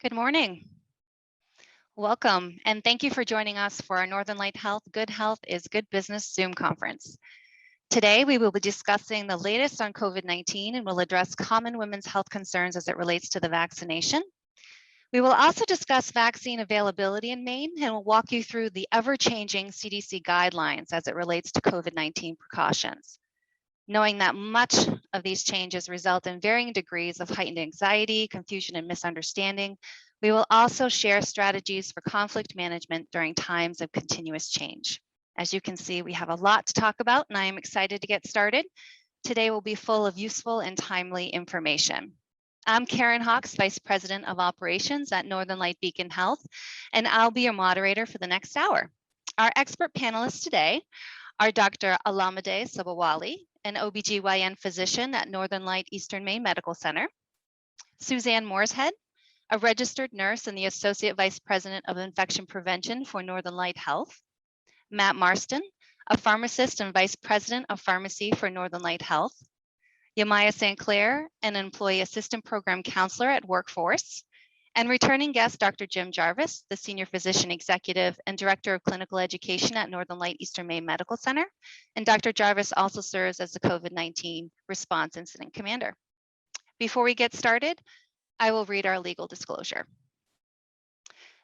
Good morning. Welcome, and thank you for joining us for our Northern Light Health Good Health is Good Business Zoom conference. Today, we will be discussing the latest on COVID-19 and will address common women's health concerns as it relates to the vaccination. We will also discuss vaccine availability in Maine and will walk you through the ever-changing CDC guidelines as it relates to COVID-19 precautions. Knowing that much of these changes result in varying degrees of heightened anxiety, confusion, and misunderstanding, we will also share strategies for conflict management during times of continuous change. As you can see, we have a lot to talk about, and I am excited to get started. Today will be full of useful and timely information. I'm Karen Hawks, Vice President of Operations at Northern Light Beacon Health, and I'll be your moderator for the next hour. Our expert panelists today are Dr. Alamide Sabawali, an OBGYN physician at Northern Light Eastern Maine Medical Center, Suzanne Mooreshead, a registered nurse and the Associate Vice President of Infection Prevention for Northern Light Health, Matt Marston, a pharmacist and Vice President of Pharmacy for Northern Light Health, Yamaya St. Clair, an Employee Assistant Program Counselor at Workforce, and returning guest Dr. Jim Jarvis, the Senior Physician Executive and Director of Clinical Education at Northern Light Eastern Maine Medical Center. And Dr. Jarvis also serves as the COVID-19 Response Incident Commander. Before we get started, I will read our legal disclosure.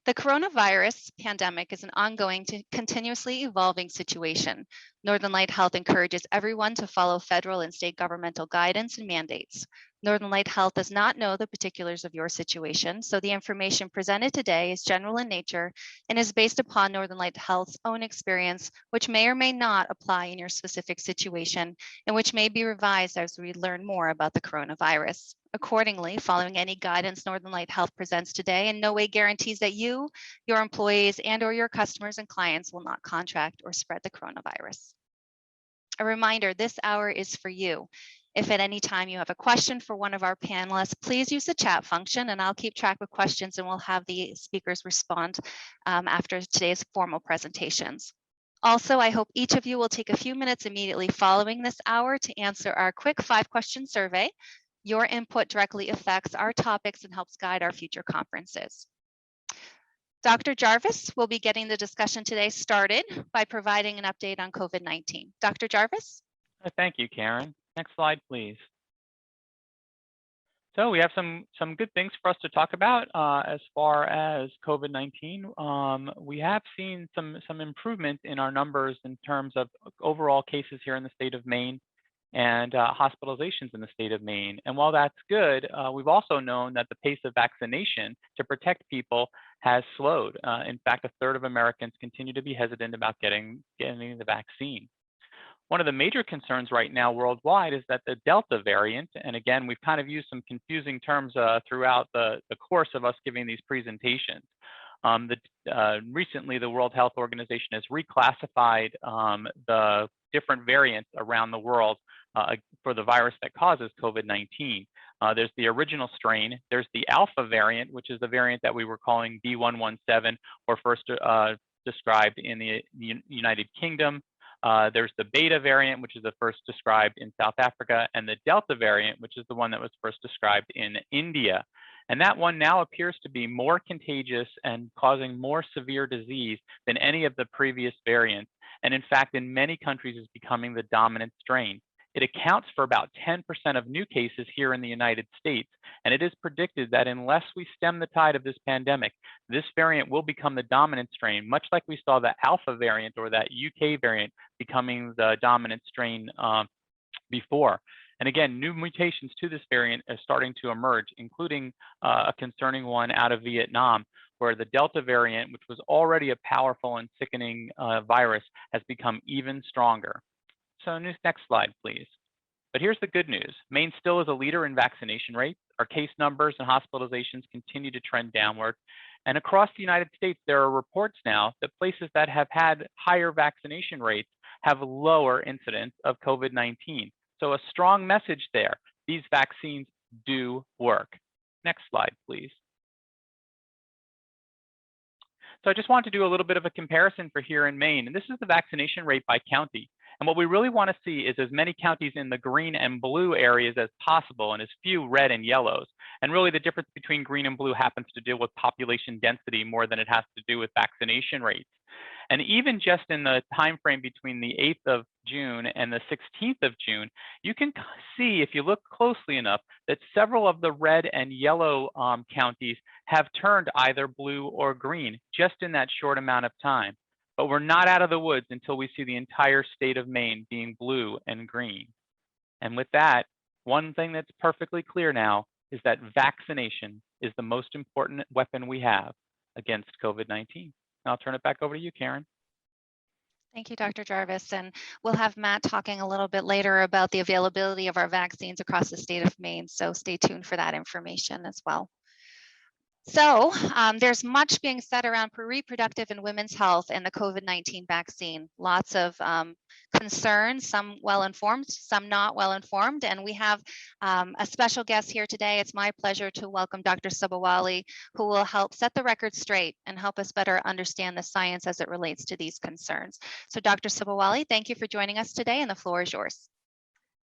The coronavirus pandemic is an ongoing, continuously evolving situation. Northern Light Health encourages everyone to follow federal and state governmental guidance and mandates. Northern Light Health does not know the particulars of your situation, so the information presented today is general in nature and is based upon Northern Light Health's own experience, which may or may not apply in your specific situation and which may be revised as we learn more about the coronavirus. Accordingly, following any guidance Northern Light Health presents today in no way guarantees that you, your employees, and/or your customers and clients will not contract or spread the coronavirus. A reminder, this hour is for you. If at any time you have a question for one of our panelists, please use the chat function and I'll keep track of questions and we'll have the speakers respond after today's formal presentations. Also, I hope each of you will take a few minutes immediately following this hour to answer our quick 5-question survey. Your input directly affects our topics and helps guide our future conferences. Dr. Jarvis will be getting the discussion today started by providing an update on COVID-19. Dr. Jarvis? Thank you, Karen. Next slide, please. So we have some good things for us to talk about as far as COVID-19. We have seen some improvement in our numbers in terms of overall cases here in the state of Maine and hospitalizations in the state of Maine. And while that's good, we've also known that the pace of vaccination to protect people has slowed. In fact, 1/3 of Americans continue to be hesitant about getting the vaccine. One of the major concerns right now worldwide is that the Delta variant, and again, we've kind of used some confusing terms throughout the course of us giving these presentations. Recently, the World Health Organization has reclassified the different variants around the world for the virus that causes COVID-19. There's the original strain, there's the Alpha variant, which is the variant that we were calling B.1.1.7 or first described in the United Kingdom. There's the Beta variant, which is the first described in South Africa, and the Delta variant, which is the one that was first described in India. And that one now appears to be more contagious and causing more severe disease than any of the previous variants. And in fact, in many countries is becoming the dominant strain. It accounts for about 10% of new cases here in the United States. And it is predicted that unless we stem the tide of this pandemic, this variant will become the dominant strain, much like we saw the Alpha variant or that UK variant becoming the dominant strain before. And again, new mutations to this variant are starting to emerge, including a concerning one out of Vietnam, where the Delta variant, which was already a powerful and sickening virus, has become even stronger. So next slide, please. But here's the good news. Maine still is a leader in vaccination rates. Our case numbers and hospitalizations continue to trend downward. And across the United States, there are reports now that places that have had higher vaccination rates have lower incidence of COVID-19. So a strong message there. These vaccines do work. Next slide, please. So I just want to do a little bit of a comparison for here in Maine. And this is the vaccination rate by county. And what we really want to see is as many counties in the green and blue areas as possible and as few red and yellows. And really the difference between green and blue happens to do with population density more than it has to do with vaccination rates. And even just in the time frame between the 8th of June and the 16th of June, you can see, if you look closely enough, that several of the red and yellow counties have turned either blue or green just in that short amount of time. But we're not out of the woods until we see the entire state of Maine being blue and green. And with that, one thing that's perfectly clear now is that vaccination is the most important weapon we have against COVID-19. I'll turn it back over to you, Karen. Thank you, Dr. Jarvis. And we'll have Matt talking a little bit later about the availability of our vaccines across the state of Maine. So stay tuned for that information as well. So there's much being said around reproductive and women's health and the COVID-19 vaccine. Lots of concerns, some well-informed, some not well-informed. And we have a special guest here today. It's my pleasure to welcome Dr. Subawali, who will help set the record straight and help us better understand the science as it relates to these concerns. So Dr. Subawali, thank you for joining us today, and the floor is yours.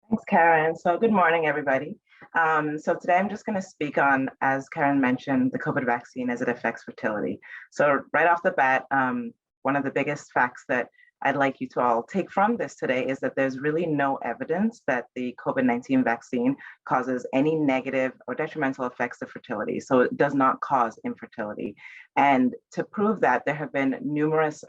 Thanks, Karen. So good morning, everybody. So today I'm just going to speak on, as Karen mentioned, the COVID vaccine as it affects fertility. So right off the bat, one of the biggest facts that I'd like you to all take from this today is that there's really no evidence that the COVID-19 vaccine causes any negative or detrimental effects to fertility. So it does not cause infertility. And to prove that, there have been numerous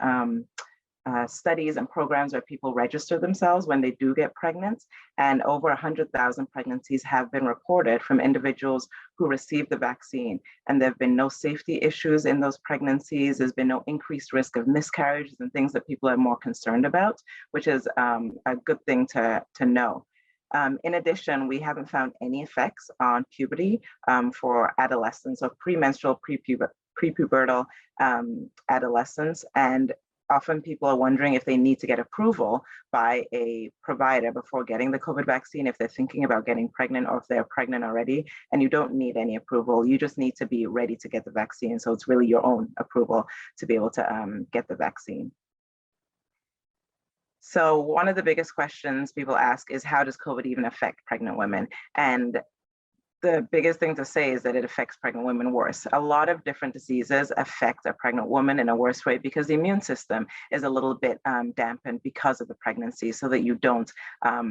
studies and programs where people register themselves when they do get pregnant, and over 100,000 pregnancies have been reported from individuals who received the vaccine. And there have been no safety issues in those pregnancies. There's been no increased risk of miscarriages and things that people are more concerned about, which is a good thing to know. In addition, we haven't found any effects on puberty for adolescents or premenstrual, prepubertal adolescents. And often people are wondering if they need to get approval by a provider before getting the COVID vaccine, if they're thinking about getting pregnant or if they're pregnant already. And you don't need any approval. You just need to be ready to get the vaccine. So it's really your own approval to be able to get the vaccine. So one of the biggest questions people ask is, how does COVID even affect pregnant women? And the biggest thing to say is that it affects pregnant women worse. A lot of different diseases affect a pregnant woman in a worse way because the immune system is a little bit dampened because of the pregnancy, so that you don't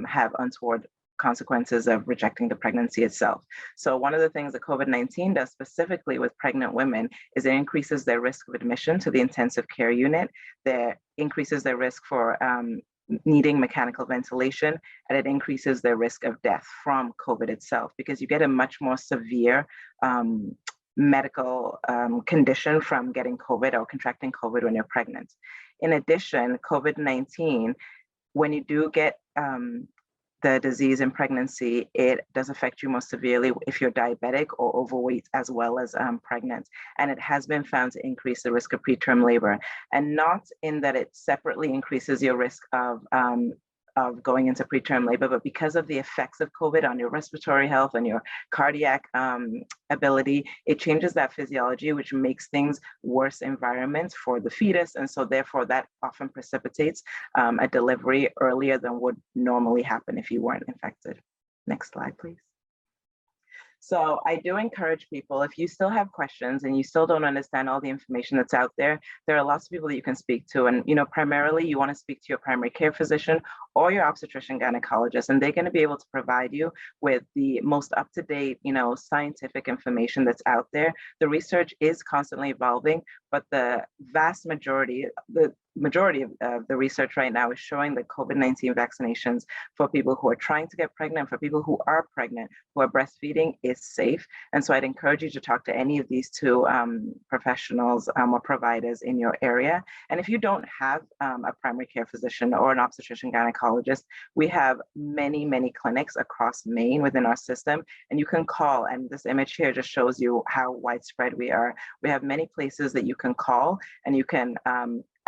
have untoward consequences of rejecting the pregnancy itself. So one of the things that COVID-19 does specifically with pregnant women is it increases their risk of admission to the intensive care unit. That increases their risk for needing mechanical ventilation, and it increases their risk of death from COVID itself, because you get a much more severe medical condition from getting COVID or contracting COVID when you're pregnant. In addition, COVID-19, when you do get the disease in pregnancy, it does affect you most severely if you're diabetic or overweight, as well as pregnant. And it has been found to increase the risk of preterm labor, and not in that it separately increases your risk of going into preterm labor, but because of the effects of COVID on your respiratory health and your cardiac ability, it changes that physiology, which makes things worse environments for the fetus. And so therefore that often precipitates a delivery earlier than would normally happen if you weren't infected. Next slide, please. So I do encourage people, if you still have questions and you still don't understand all the information that's out there, there are lots of people that you can speak to. And, you know, primarily you want to speak to your primary care physician or your obstetrician gynecologist, and they're going to be able to provide you with the most up-to-date, you know, scientific information that's out there. The research is constantly evolving, but the vast majority, the majority of the research right now is showing that COVID-19 vaccinations for people who are trying to get pregnant, for people who are pregnant, who are breastfeeding, is safe. And so I'd encourage you to talk to any of these two professionals or providers in your area. And if you don't have a primary care physician or an obstetrician gynecologist, we have many, many clinics across Maine within our system, and you can call. And this image here just shows you how widespread we are. We have many places that you can call, and you can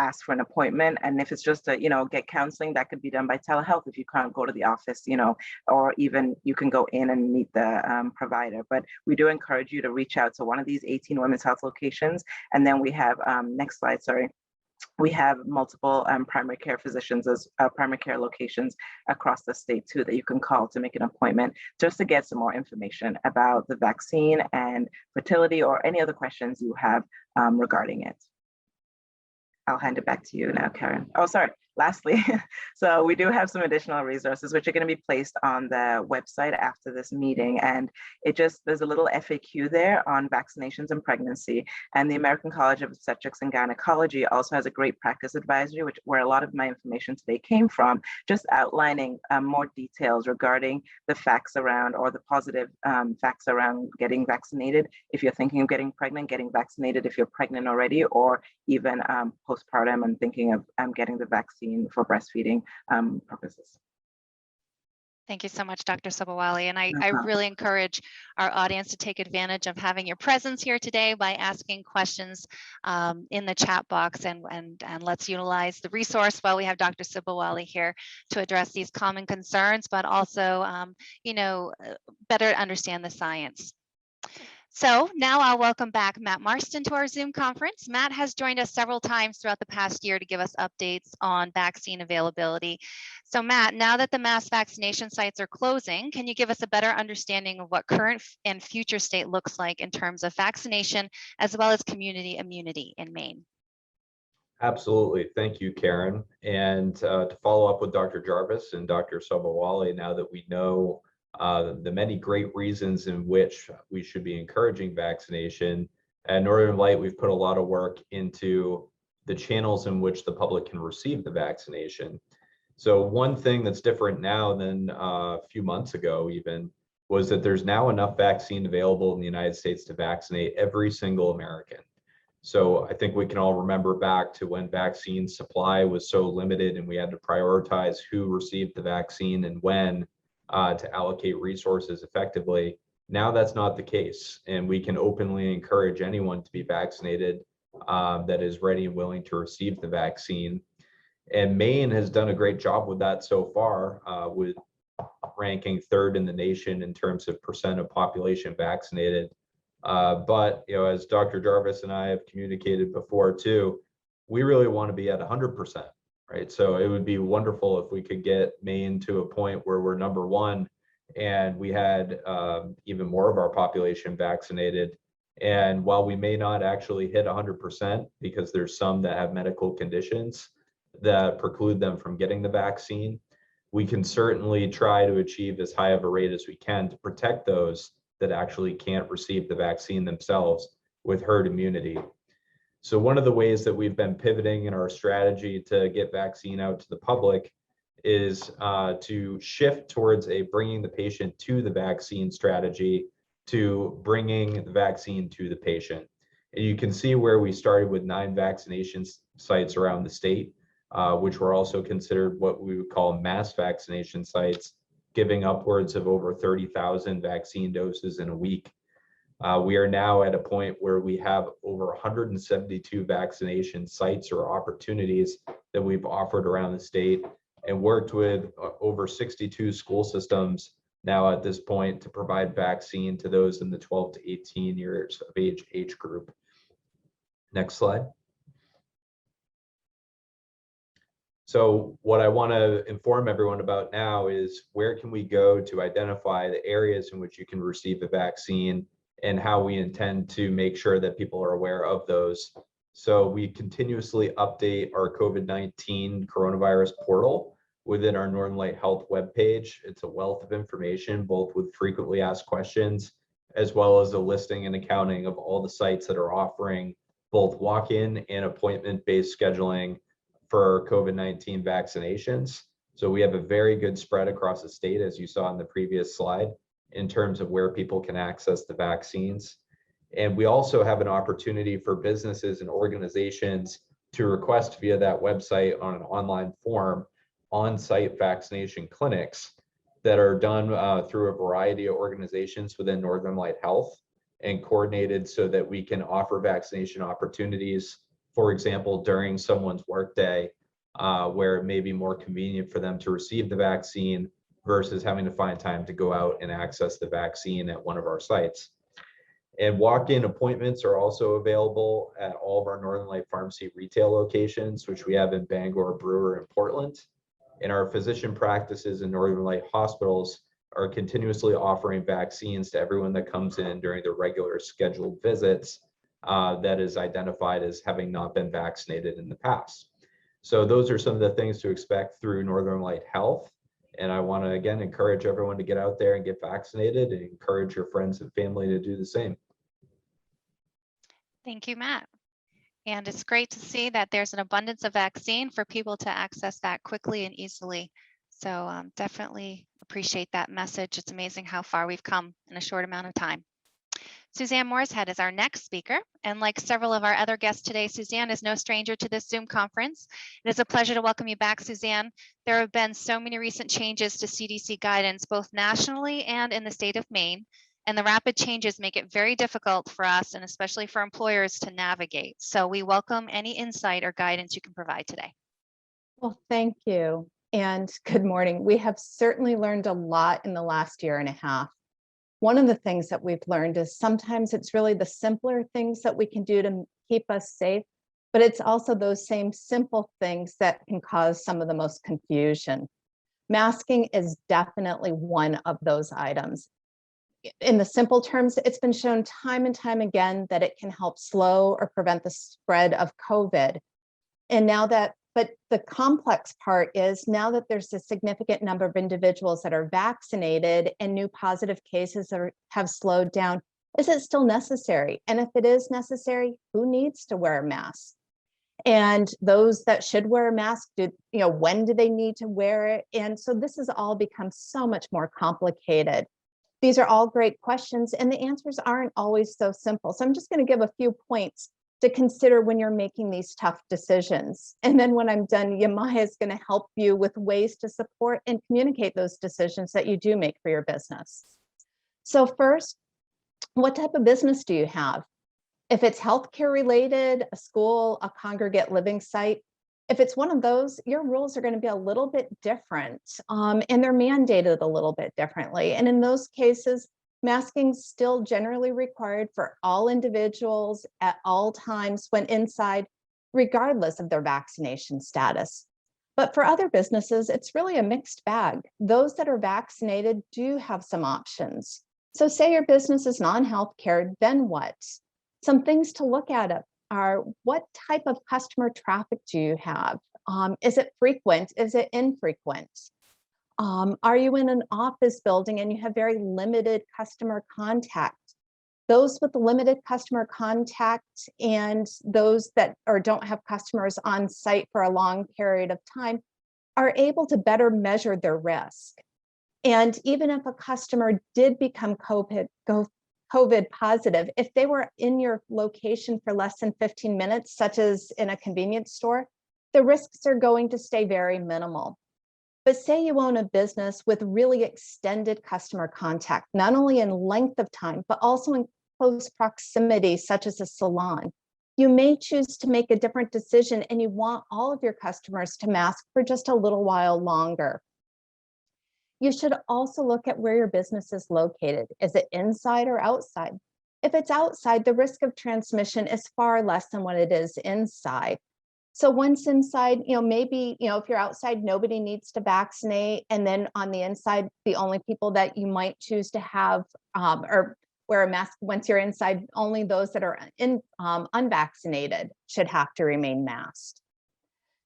ask for an appointment. And if it's just to, you know, get counseling, that could be done by telehealth if you can't go to the office, you know, or even you can go in and meet the provider. But we do encourage you to reach out to one of these 18 women's health locations. And then we have, next slide, sorry. we have multiple primary care physicians as primary care locations across the state too that you can call to make an appointment just to get some more information about the vaccine and fertility or any other questions you have regarding it. I'll hand it back to you now, Karen. Oh, sorry. Lastly, so we do have some additional resources which are going to be placed on the website after this meeting. And there's a little FAQ there on vaccinations and pregnancy. And the American College of Obstetrics and Gynecology also has a great practice advisory, where a lot of my information today came from, just outlining more details regarding the facts around, or the positive facts around getting vaccinated. If you're thinking of getting pregnant, getting vaccinated if you're pregnant already, or even postpartum and thinking of getting the vaccine for breastfeeding purposes. Thank you so much, Dr. Sobowale. And I problem. really encourage our audience to take advantage of having your presence here today by asking questions in the chat box, and let's utilize the resource while we have Dr. Sobowale here to address these common concerns, but also, better understand the science. So now I'll welcome back Matt Marston to our Zoom conference. Matt has joined us several times throughout the past year to give us updates on vaccine availability. So Matt, now that the mass vaccination sites are closing, can you give us a better understanding of what current and future state looks like in terms of vaccination as well as community immunity in Maine? Absolutely. Thank you, Karen. And to follow up with Dr. Jarvis and Dr. Sobowale, now that we know the many great reasons in which we should be encouraging vaccination, at Northern Light, we've put a lot of work into the channels in which the public can receive the vaccination. So one thing that's different now than a few months ago even was that there's now enough vaccine available in the United States to vaccinate every single American. So I think we can all remember back to when vaccine supply was so limited and we had to prioritize who received the vaccine and when to allocate resources effectively. Now that's not the case, and we can openly encourage anyone to be vaccinated that is ready and willing to receive the vaccine. And Maine has done a great job with that so far, with ranking third in the nation in terms of percent of population vaccinated. But as Dr. Jarvis and I have communicated before too, we really want to be at 100%. Right. So it would be wonderful if we could get Maine to a point where we're number one and we had even more of our population vaccinated. And while we may not actually hit 100%, because there's some that have medical conditions that preclude them from getting the vaccine, we can certainly try to achieve as high of a rate as we can to protect those that actually can't receive the vaccine themselves with herd immunity. So one of the ways that we've been pivoting in our strategy to get vaccine out to the public is to shift towards a bringing the patient to the vaccine strategy, to bringing the vaccine to the patient. And you can see where we started with 9 vaccination sites around the state, which were also considered what we would call mass vaccination sites, giving upwards of over 30,000 vaccine doses in a week. We are now at a point where we have over 172 vaccination sites or opportunities that we've offered around the state, and worked with over 62 school systems now at this point to provide vaccine to those in the 12 to 18 years of age group. Next slide. So what I want to inform everyone about now is where can we go to identify the areas in which you can receive a vaccine, and how we intend to make sure that people are aware of those. So we continuously update our COVID-19 coronavirus portal within our Northern Light Health webpage. It's a wealth of information, both with frequently asked questions, as well as a listing and accounting of all the sites that are offering both walk-in and appointment-based scheduling for COVID-19 vaccinations. So we have a very good spread across the state, as you saw in the previous slide, in terms of where people can access the vaccines. And we also have an opportunity for businesses and organizations to request via that website on an online form on-site vaccination clinics that are done through a variety of organizations within Northern Light Health, and coordinated so that we can offer vaccination opportunities, for example, during someone's workday, where it may be more convenient for them to receive the vaccine versus having to find time to go out and access the vaccine at one of our sites. And walk-in appointments are also available at all of our Northern Light Pharmacy retail locations, which we have in Bangor, Brewer, and Portland. And our physician practices in Northern Light hospitals are continuously offering vaccines to everyone that comes in during the regular scheduled visits that is identified as having not been vaccinated in the past. So those are some of the things to expect through Northern Light Health. And I want to, again, encourage everyone to get out there and get vaccinated, and encourage your friends and family to do the same. Thank you, Matt. And it's great to see that there's an abundance of vaccine for people to access that quickly and easily. So definitely appreciate that message. It's amazing how far we've come in a short amount of time. Suzanne Mooreshead is our next speaker. And like several of our other guests today, Suzanne is no stranger to this Zoom conference. It is a pleasure to welcome you back, Suzanne. There have been so many recent changes to CDC guidance, both nationally and in the state of Maine. And the rapid changes make it very difficult for us, and especially for employers, to navigate. So we welcome any insight or guidance you can provide today. Well, thank you. And good morning. We have certainly learned a lot in the last year and a half. One of the things that we've learned is sometimes it's really the simpler things that we can do to keep us safe, but it's also those same simple things that can cause some of the most confusion. Masking is definitely one of those items. In the simple terms, it's been shown time and time again that it can help slow or prevent the spread of COVID. And now that, but the complex part is now that there's a significant number of individuals that are vaccinated and new positive cases have slowed down, is it still necessary? And if it is necessary, who needs to wear a mask? And those that should wear a mask, when do they need to wear it? And so this has all become so much more complicated. These are all great questions, and the answers aren't always so simple. So I'm just going to give a few points to consider when you're making these tough decisions. And then when I'm done, Yamaya is going to help you with ways to support and communicate those decisions that you do make for your business. So first, what type of business do you have? If it's healthcare related, a school, a congregate living site, if it's one of those, your rules are going to be a little bit different, and they're mandated a little bit differently. And in those cases, masking is still generally required for all individuals at all times when inside, regardless of their vaccination status. But for other businesses, it's really a mixed bag. Those that are vaccinated do have some options. So say your business is non-healthcare, then what? Some things to look at are, what type of customer traffic do you have? Is it frequent? Is it infrequent? Are you in an office building and you have very limited customer contact? Those with limited customer contact and those that don't have customers on site for a long period of time are able to better measure their risk. And even if a customer did become COVID positive, if they were in your location for less than 15 minutes, such as in a convenience store, the risks are going to stay very minimal. But say you own a business with really extended customer contact, not only in length of time, but also in close proximity, such as a salon. You may choose to make a different decision and you want all of your customers to mask for just a little while longer. You should also look at where your business is located. Is it inside or outside? If it's outside, the risk of transmission is far less than what it is inside. So once inside, maybe, if you're outside, nobody needs to vaccinate. And then on the inside, the only people that you might choose to have or wear a mask once you're inside, only those that are unvaccinated should have to remain masked.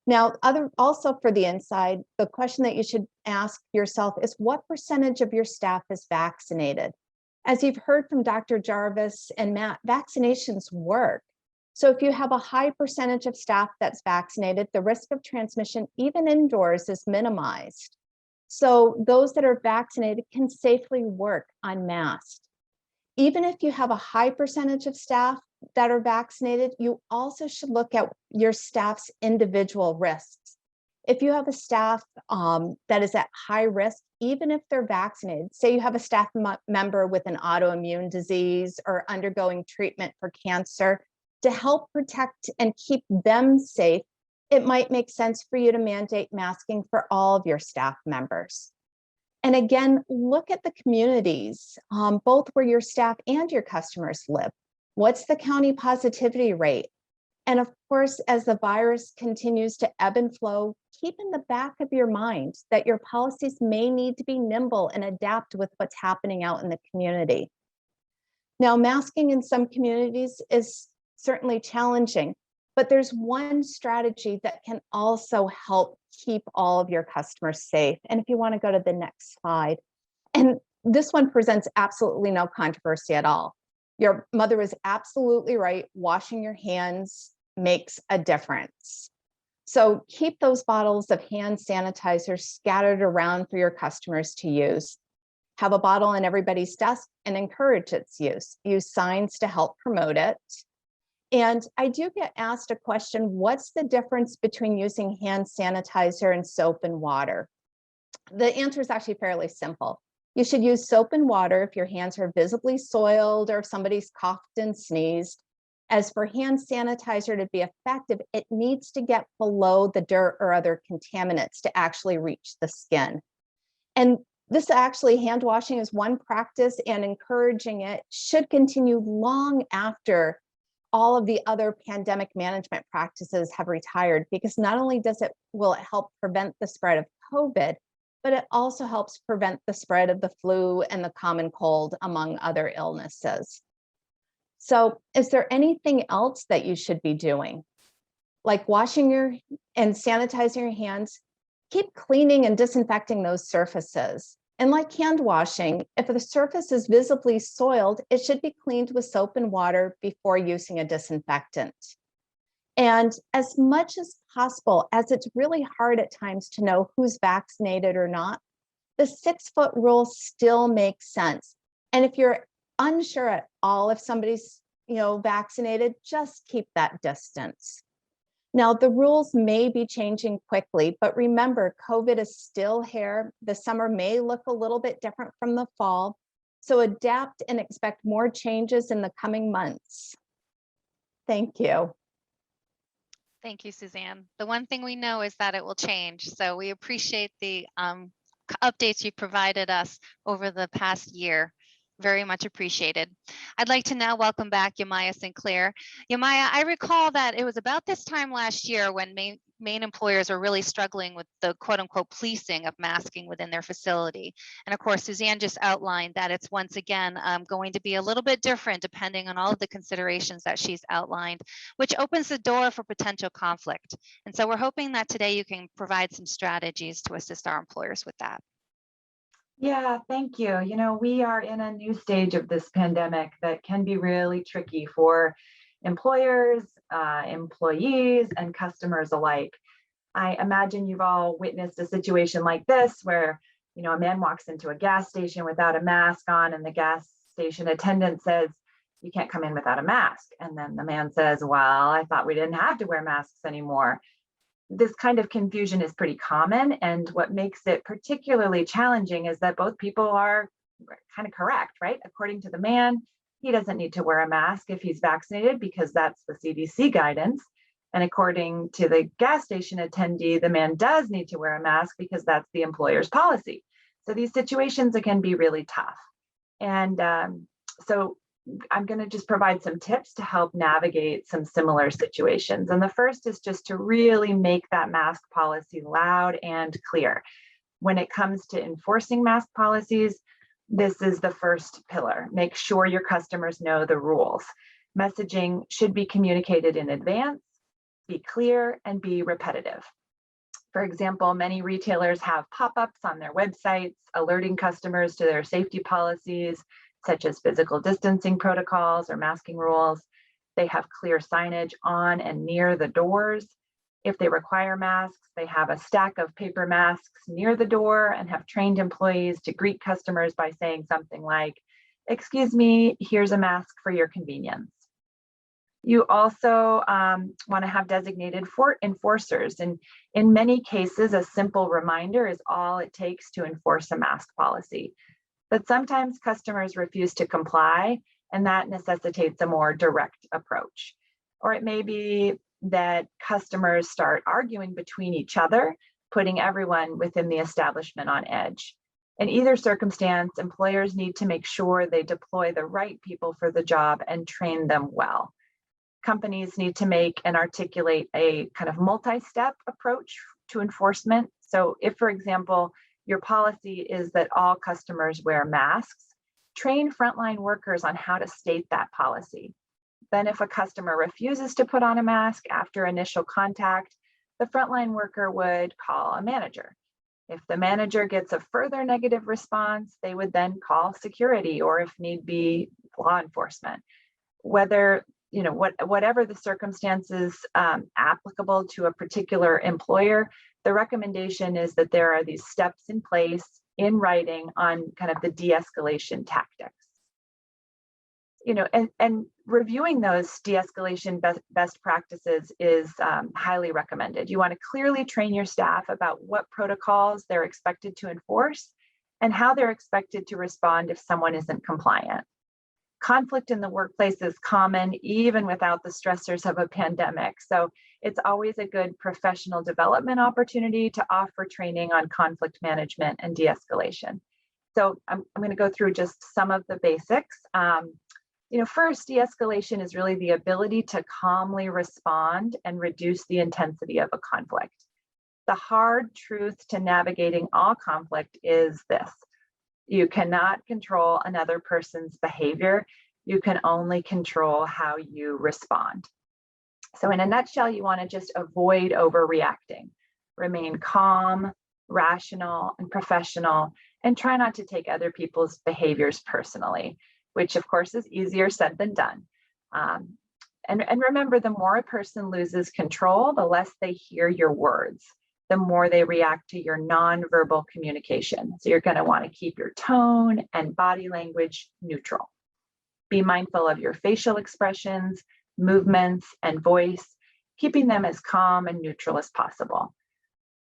Now, also for the inside, the question that you should ask yourself is, what percentage of your staff is vaccinated? As you've heard from Dr. Jarvis and Matt, vaccinations work. So if you have a high percentage of staff that's vaccinated, the risk of transmission, even indoors, is minimized. So those that are vaccinated can safely work unmasked. Even if you have a high percentage of staff that are vaccinated, you also should look at your staff's individual risks. If you have a staff that is at high risk, even if they're vaccinated, say you have a staff member with an autoimmune disease or undergoing treatment for cancer, to help protect and keep them safe, it might make sense for you to mandate masking for all of your staff members. And again, look at the communities, both where your staff and your customers live. What's the county positivity rate? And of course, as the virus continues to ebb and flow, keep in the back of your mind that your policies may need to be nimble and adapt with what's happening out in the community. Now, masking in some communities is certainly challenging, but there's one strategy that can also help keep all of your customers safe. And if you want to go to the next slide, and this one presents absolutely no controversy at all. Your mother is absolutely right. Washing your hands makes a difference. So keep those bottles of hand sanitizer scattered around for your customers to use. Have a bottle on everybody's desk and encourage its use. Use signs to help promote it. And I do get asked a question, what's the difference between using hand sanitizer and soap and water? The answer is actually fairly simple. You should use soap and water if your hands are visibly soiled or if somebody's coughed and sneezed. As for hand sanitizer to be effective, it needs to get below the dirt or other contaminants to actually reach the skin. And this actually, hand washing is one practice, and encouraging it should continue long after all of the other pandemic management practices have retired, because not only will it help prevent the spread of COVID, but it also helps prevent the spread of the flu and the common cold, among other illnesses. So is there anything else that you should be doing? Like washing and sanitizing your hands, keep cleaning and disinfecting those surfaces. And like hand washing, if the surface is visibly soiled, it should be cleaned with soap and water before using a disinfectant. And as much as possible, as it's really hard at times to know who's vaccinated or not, the 6-foot rule still makes sense. And if you're unsure at all if somebody's vaccinated, just keep that distance. Now, the rules may be changing quickly, but remember, COVID is still here. The summer may look a little bit different from the fall. So adapt and expect more changes in the coming months. Thank you. Thank you, Suzanne. The one thing we know is that it will change. So we appreciate the updates you provided us over the past year. Very much appreciated. I'd like to now welcome back Yamaya Sinclair. Yamaya, I recall that it was about this time last year when Maine employers were really struggling with the quote unquote policing of masking within their facility. And of course, Suzanne just outlined that it's once again going to be a little bit different depending on all of the considerations that she's outlined, which opens the door for potential conflict. And so we're hoping that today you can provide some strategies to assist our employers with that. Yeah, thank you. We are in a new stage of this pandemic that can be really tricky for employers, employees, and customers alike. I imagine you've all witnessed a situation like this where, a man walks into a gas station without a mask on, and the gas station attendant says, "You can't come in without a mask." And then the man says, "Well, I thought we didn't have to wear masks anymore." This kind of confusion is pretty common, and what makes it particularly challenging is that both people are kind of correct, right? According to the man, he doesn't need to wear a mask if he's vaccinated because that's the CDC guidance. And according to the gas station attendee, the man does need to wear a mask because that's the employer's policy. So these situations can be really tough. And so I'm going to just provide some tips to help navigate some similar situations. And the first is just to really make that mask policy loud and clear. When it comes to enforcing mask policies, this is the first pillar. Make sure your customers know the rules. Messaging should be communicated in advance, be clear, and be repetitive. For example, many retailers have pop-ups on their websites alerting customers to their safety policies, such as physical distancing protocols or masking rules. They have clear signage on and near the doors. If they require masks, they have a stack of paper masks near the door and have trained employees to greet customers by saying something like, "Excuse me, here's a mask for your convenience." You also want to have designated enforcers. And in many cases, a simple reminder is all it takes to enforce a mask policy. But sometimes customers refuse to comply, and that necessitates a more direct approach. Or it may be that customers start arguing between each other, putting everyone within the establishment on edge. In either circumstance, employers need to make sure they deploy the right people for the job and train them well. Companies need to make and articulate a kind of multi-step approach to enforcement. So if, for example, your policy is that all customers wear masks, train frontline workers on how to state that policy. Then if a customer refuses to put on a mask after initial contact, the frontline worker would call a manager. If the manager gets a further negative response, they would then call security, or if need be, law enforcement. Whether, whatever the circumstances applicable to a particular employer, the recommendation is that there are these steps in place in writing on kind of the de-escalation tactics. And reviewing those de-escalation best practices is highly recommended. You want to clearly train your staff about what protocols they're expected to enforce and how they're expected to respond if someone isn't compliant. Conflict in the workplace is common even without the stressors of a pandemic. So it's always a good professional development opportunity to offer training on conflict management and de-escalation. So I'm going to go through just some of the basics. First, de-escalation is really the ability to calmly respond and reduce the intensity of a conflict. The hard truth to navigating all conflict is this: you cannot control another person's behavior. You can only control how you respond. So in a nutshell, you want to just avoid overreacting, remain calm, rational, and professional, and try not to take other people's behaviors personally, which of course is easier said than done. And remember, the more a person loses control, the less they hear your words, the more they react to your nonverbal communication. So you're going to want to keep your tone and body language neutral. Be mindful of your facial expressions, movements, and voice, keeping them as calm and neutral as possible.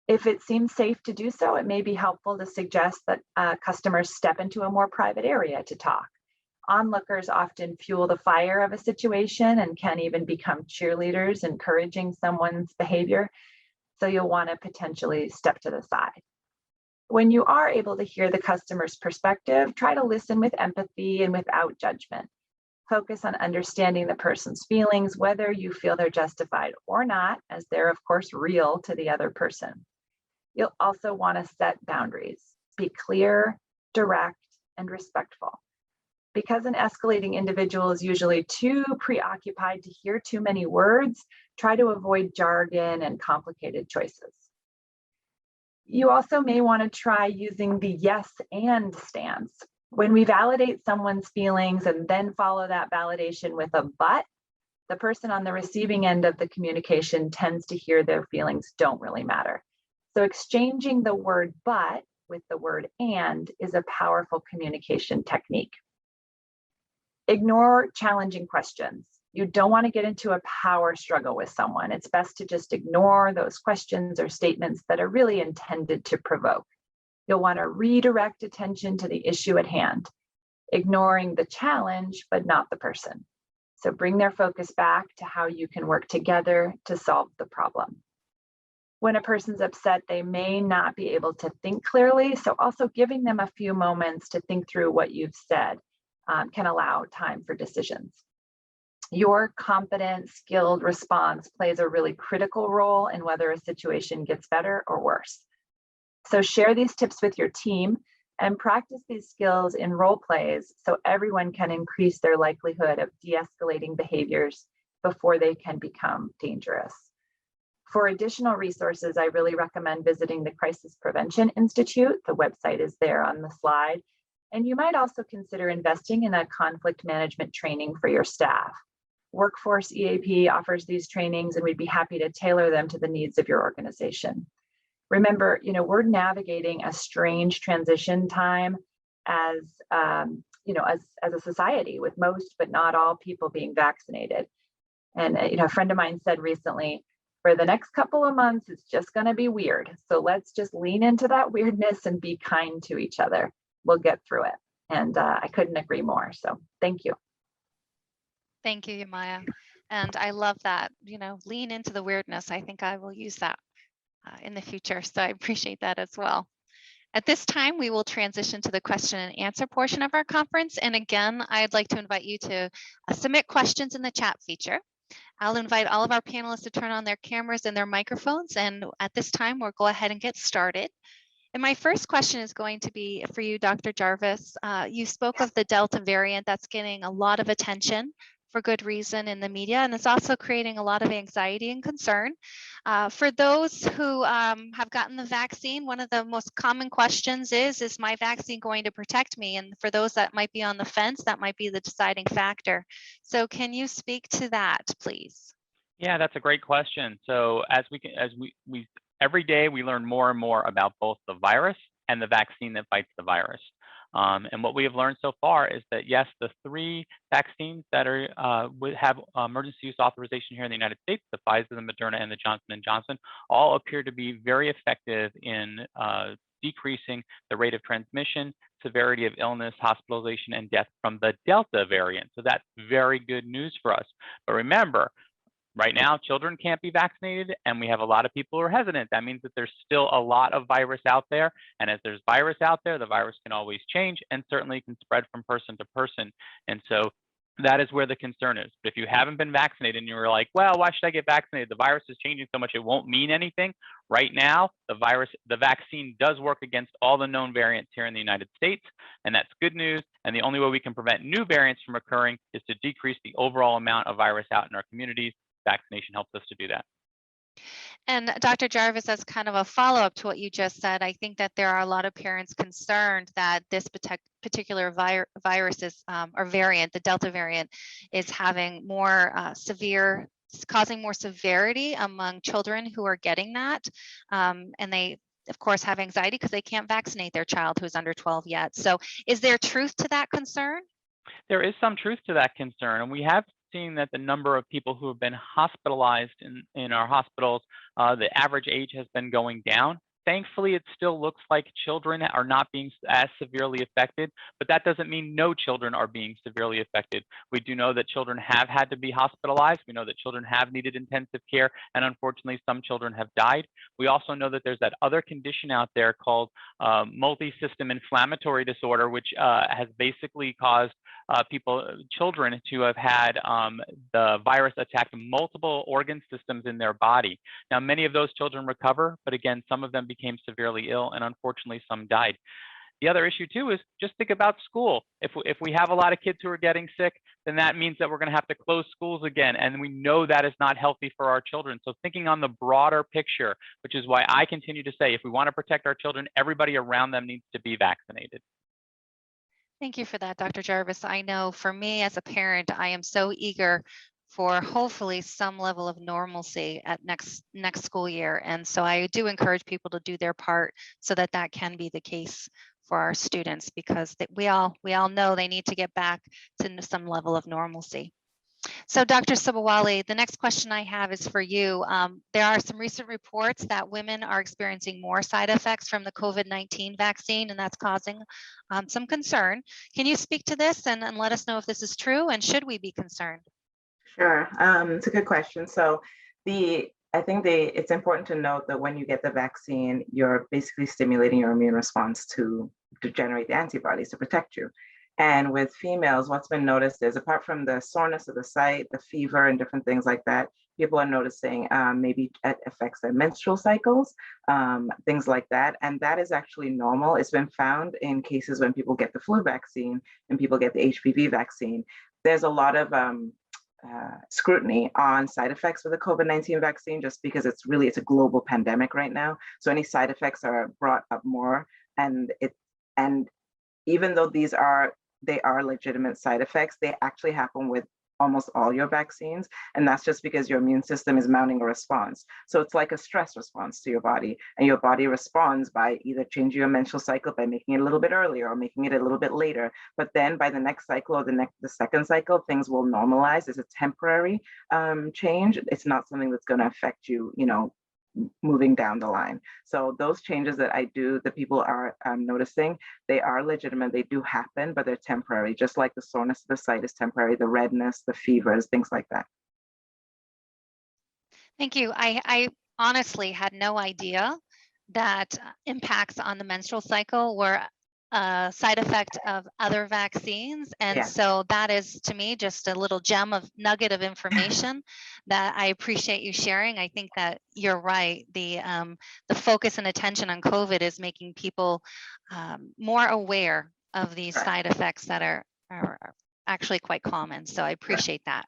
If it seems safe to do so, it may be helpful to suggest that customers step into a more private area to talk. Onlookers often fuel the fire of a situation and can even become cheerleaders, encouraging someone's behavior. So you'll want to potentially step to the side. When you are able to hear the customer's perspective, try to listen with empathy and without judgment. Focus on understanding the person's feelings, whether you feel they're justified or not, as they're of course real to the other person. You'll also want to set boundaries. Be clear, direct, and respectful. Because an escalating individual is usually too preoccupied to hear too many words, try to avoid jargon and complicated choices. You also may want to try using the yes and stance. When we validate someone's feelings and then follow that validation with a but, the person on the receiving end of the communication tends to hear their feelings don't really matter. So exchanging the word but with the word and is a powerful communication technique. Ignore challenging questions. You don't want to get into a power struggle with someone. It's best to just ignore those questions or statements that are really intended to provoke. You'll want to redirect attention to the issue at hand, ignoring the challenge, but not the person. So bring their focus back to how you can work together to solve the problem. When a person's upset, they may not be able to think clearly. So also giving them a few moments to think through what you've said can allow time for decisions. Your competent, skilled response plays a really critical role in whether a situation gets better or worse. So share these tips with your team and practice these skills in role plays so everyone can increase their likelihood of de-escalating behaviors before they can become dangerous. For additional resources, I really recommend visiting the Crisis Prevention Institute. The website is there on the slide. And you might also consider investing in a conflict management training for your staff. Workforce EAP offers these trainings, and we'd be happy to tailor them to the needs of your organization. Remember, we're navigating a strange transition time as a society, with most but not all people being vaccinated. And a friend of mine said recently, for the next couple of months, it's just going to be weird. So let's just lean into that weirdness and be kind to each other. We'll get through it. And I couldn't agree more. So thank you. Thank you, Maya. And I love that, lean into the weirdness. I think I will use that in the future. So I appreciate that as well. At this time, we will transition to the question and answer portion of our conference. And again, I'd like to invite you to submit questions in the chat feature. I'll invite all of our panelists to turn on their cameras and their microphones. And at this time, we'll go ahead and get started. And my first question is going to be for you, Dr. Jarvis. You spoke of the Delta variant that's getting a lot of attention for good reason in the media, and it's also creating a lot of anxiety and concern. For those who have gotten the vaccine, one of the most common questions is my vaccine going to protect me? And for those that might be on the fence, that might be the deciding factor. So can you speak to that, please? Yeah, that's a great question. So as we every day we learn more and more about both the virus and the vaccine that fights the virus. And what we have learned so far is that yes, the 3 vaccines that would have emergency use authorization here in the United States, the Pfizer, the Moderna, and the Johnson & Johnson, all appear to be very effective in decreasing the rate of transmission, severity of illness, hospitalization, and death from the Delta variant. So that's very good news for us. But remember, right now, children can't be vaccinated, and we have a lot of people who are hesitant. That means that there's still a lot of virus out there. And as there's virus out there, the virus can always change and certainly can spread from person to person. And so that is where the concern is. But if you haven't been vaccinated and you're like, well, why should I get vaccinated? The virus is changing so much, it won't mean anything. Right now, the vaccine does work against all the known variants here in the United States, and that's good news. And the only way we can prevent new variants from occurring is to decrease the overall amount of virus out in our communities. Vaccination helps us to do that. And Dr. Jarvis, as kind of a follow-up to what you just said, I think that there are a lot of parents concerned that this particular virus is, or variant, the Delta variant, is having more causing more severity among children who are getting that. And they, of course, have anxiety because they can't vaccinate their child who's under 12 yet. So is there truth to that concern? There is some truth to that concern, and we have seen that the number of people who have been hospitalized in our hospitals, the average age has been going down. Thankfully, it still looks like children are not being as severely affected, but that doesn't mean no children are being severely affected. We do know that children have had to be hospitalized. We know that children have needed intensive care, and unfortunately, some children have died. We also know that there's that other condition out there called multi-system inflammatory disorder, which has basically caused children to have had the virus attack multiple organ systems in their body. Now, many of those children recover, but again, some of them became severely ill, and unfortunately, some died. The other issue too is just think about school. If we have a lot of kids who are getting sick, then that means that we're going to have to close schools again, and we know that is not healthy for our children. So thinking on the broader picture, which is why I continue to say, if we want to protect our children, everybody around them needs to be vaccinated. Thank you for that, Dr. Jarvis. I know for me as a parent, I am so eager for hopefully some level of normalcy at next school year. And so I do encourage people to do their part so that that can be the case for our students, because we all know they need to get back to some level of normalcy. So Dr. Subawale, the next question I have is for you. There are some recent reports that women are experiencing more side effects from the COVID-19 vaccine, and that's causing some concern. Can you speak to this and let us know if this is true, and should we be concerned? Sure, it's a good question. So I think it's important to note that when you get the vaccine, you're basically stimulating your immune response to generate the antibodies to protect you. And with females, what's been noticed is, apart from the soreness of the site, the fever, and different things like that, people are noticing maybe it affects their menstrual cycles, things like that. And that is actually normal. It's been found in cases when people get the flu vaccine and people get the HPV vaccine. There's a lot of scrutiny on side effects with the COVID-19 vaccine, just because it's a global pandemic right now. So any side effects are brought up more, and even though they are legitimate side effects, they actually happen with almost all your vaccines. And that's just because your immune system is mounting a response. So it's like a stress response to your body, and your body responds by either changing your menstrual cycle by making it a little bit earlier or making it a little bit later. But then by the next cycle or the second cycle, things will normalize. It's a temporary change. It's not something that's going to affect you, moving down the line. So those changes that people are noticing, they are legitimate. They do happen, but they're temporary, just like the soreness of the site is temporary, the redness, the fevers, things like that. Thank you. I honestly had no idea that impacts on the menstrual cycle were a side effect of other vaccines. And Yes. so that is, to me, just a little gem of nugget of information that I appreciate you sharing. I think that you're right. The focus and attention on COVID is making people more aware of these Right. side effects that are actually quite common. So I appreciate that.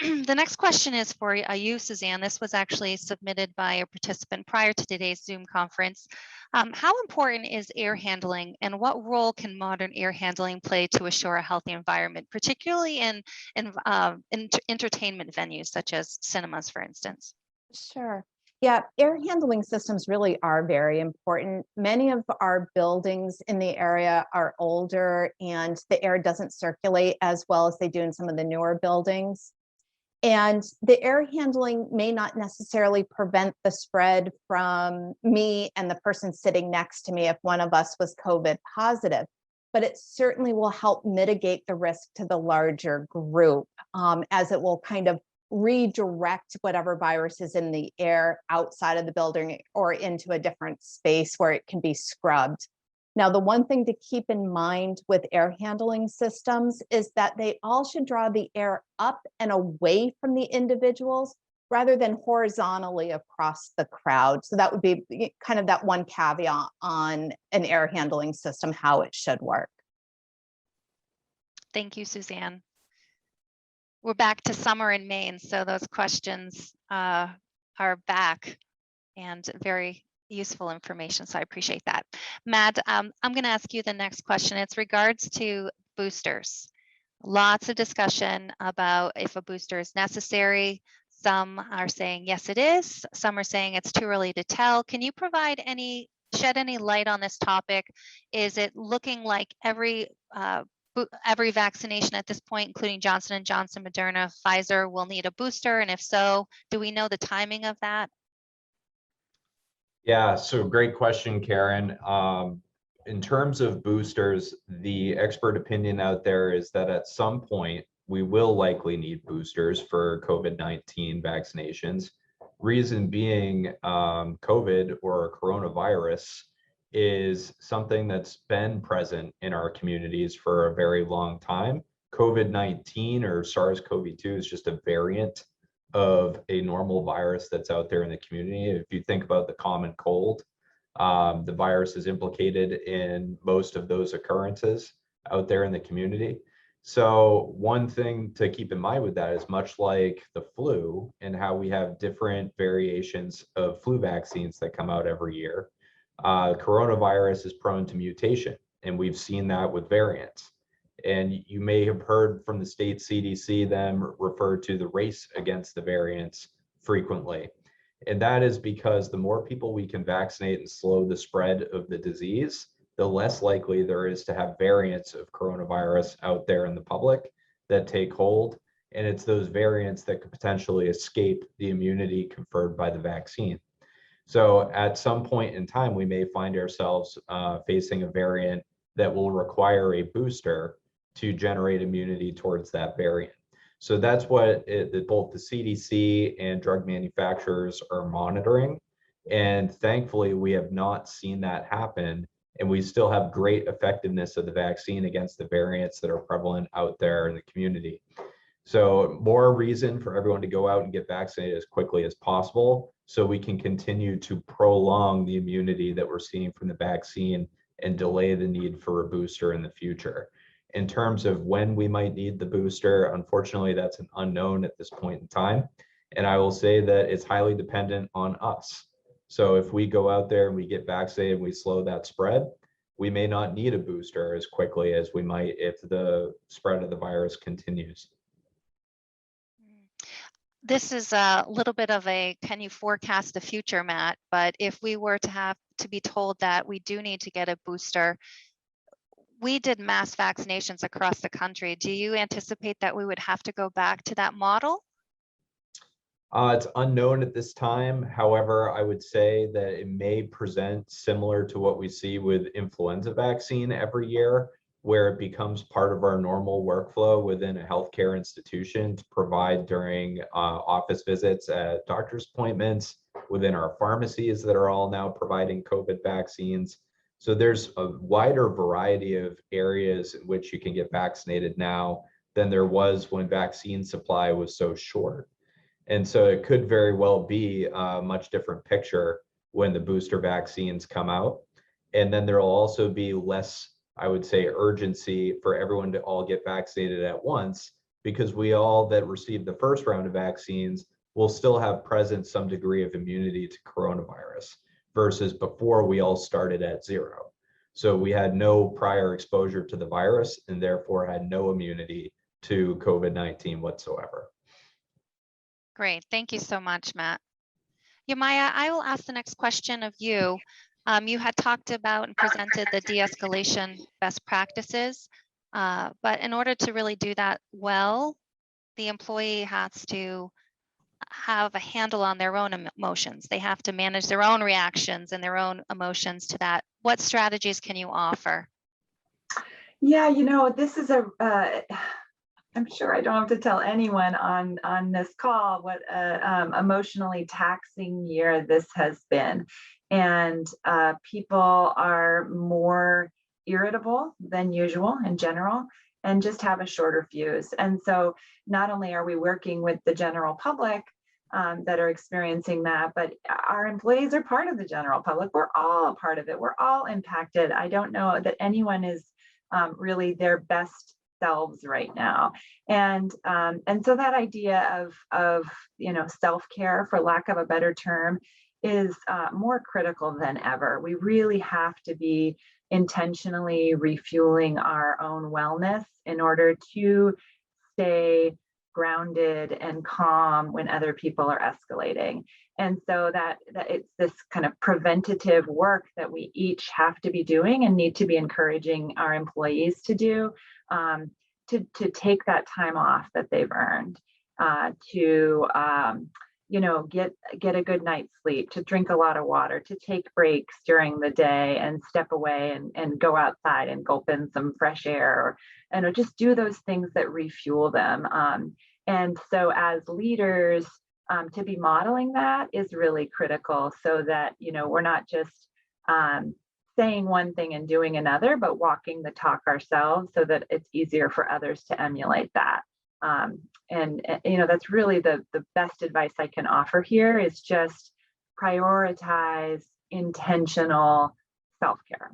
The next question is for you, Suzanne. This was actually submitted by a participant prior to today's Zoom conference. How important is air handling, and what role can modern air handling play to assure a healthy environment, particularly in entertainment venues such as cinemas, for instance? Sure. Yeah, air handling systems really are very important. Many of our buildings in the area are older and the air doesn't circulate as well as they do in some of the newer buildings. And the air handling may not necessarily prevent the spread from me and the person sitting next to me if one of us was COVID positive, but it certainly will help mitigate the risk to the larger group, as it will kind of redirect whatever virus is in the air outside of the building or into a different space where it can be scrubbed. Now, the one thing to keep in mind with air handling systems is that they all should draw the air up and away from the individuals rather than horizontally across the crowd. So that would be kind of that one caveat on an air handling system, how it should work. Thank you, Suzanne. We're back to summer in Maine, so those questions are back and very useful information, so I appreciate that. Matt, I'm going to ask you the next question. It's regards to boosters. Lots of discussion about if a booster is necessary. Some are saying yes, it is. Some are saying it's too early to tell. Can you shed any light on this topic? Is it looking like every vaccination at this point, including Johnson & Johnson, Moderna, Pfizer, will need a booster? And if so, do we know the timing of that? Yeah, so great question, Karen. In terms of boosters, the expert opinion out there is that at some point we will likely need boosters for COVID-19 vaccinations. Reason being, COVID or coronavirus is something that's been present in our communities for a very long time. COVID-19 or SARS-CoV-2 is just a variant of a normal virus that's out there in the community. If you think about the common cold, the virus is implicated in most of those occurrences out there in the community. So one thing to keep in mind with that is much like the flu and how we have different variations of flu vaccines that come out every year, coronavirus is prone to mutation, and we've seen that with variants. And you may have heard from the state CDC them refer to the race against the variants frequently. And that is because the more people we can vaccinate and slow the spread of the disease, the less likely there is to have variants of coronavirus out there in the public that take hold. And it's those variants that could potentially escape the immunity conferred by the vaccine. So at some point in time, we may find ourselves facing a variant that will require a booster to generate immunity towards that variant. So that's what both the CDC and drug manufacturers are monitoring. And thankfully, we have not seen that happen. And we still have great effectiveness of the vaccine against the variants that are prevalent out there in the community. So more reason for everyone to go out and get vaccinated as quickly as possible so we can continue to prolong the immunity that we're seeing from the vaccine and delay the need for a booster in the future. In terms of when we might need the booster, unfortunately, that's an unknown at this point in time. And I will say that it's highly dependent on us. So if we go out there and we get vaccinated and we slow that spread, we may not need a booster as quickly as we might if the spread of the virus continues. This is a little bit of a, can you forecast the future, Matt? But if we were to have to be told that we do need to get a booster, we did mass vaccinations across the country. Do you anticipate that we would have to go back to that model? It's unknown at this time. However, I would say that it may present similar to what we see with influenza vaccine every year, where it becomes part of our normal workflow within a healthcare institution to provide during office visits at doctor's appointments within our pharmacies that are all now providing COVID vaccines. So there's a wider variety of areas in which you can get vaccinated now than there was when vaccine supply was so short. And so it could very well be a much different picture when the booster vaccines come out. And then there'll also be less, I would say, urgency for everyone to all get vaccinated at once, because we all that received the first round of vaccines will still have present some degree of immunity to coronavirus, versus before we all started at zero. So we had no prior exposure to the virus and therefore had no immunity to COVID-19 whatsoever. Great. Thank you so much, Matt. Yamaya, I will ask the next question of you. You had talked about and presented the de-escalation best practices, but in order to really do that well, the employee has to have a handle on their own emotions. They have to manage their own reactions and their own emotions to that. What strategies can you offer? Yeah, this is I'm sure I don't have to tell anyone on this call what emotionally taxing year this has been. And people are more irritable than usual in general and just have a shorter fuse. And so not only are we working with the general public that are experiencing that, but our employees are part of the general public. We're all a part of it. We're all impacted. I don't know that anyone is really their best selves right now. And so that idea of self-care, for lack of a better term, is more critical than ever. We really have to be intentionally refueling our own wellness in order to stay grounded and calm when other people are escalating. And so that it's this kind of preventative work that we each have to be doing and need to be encouraging our employees to do, to take that time off that they've earned, to get a good night's sleep, to drink a lot of water, to take breaks during the day and step away and go outside and gulp in some fresh air, and just do those things that refuel them. And so as leaders, to be modeling that is really critical, so that we're not just saying one thing and doing another, but walking the talk ourselves, so that it's easier for others to emulate that. And that's really the best advice I can offer here, is just prioritize intentional self-care.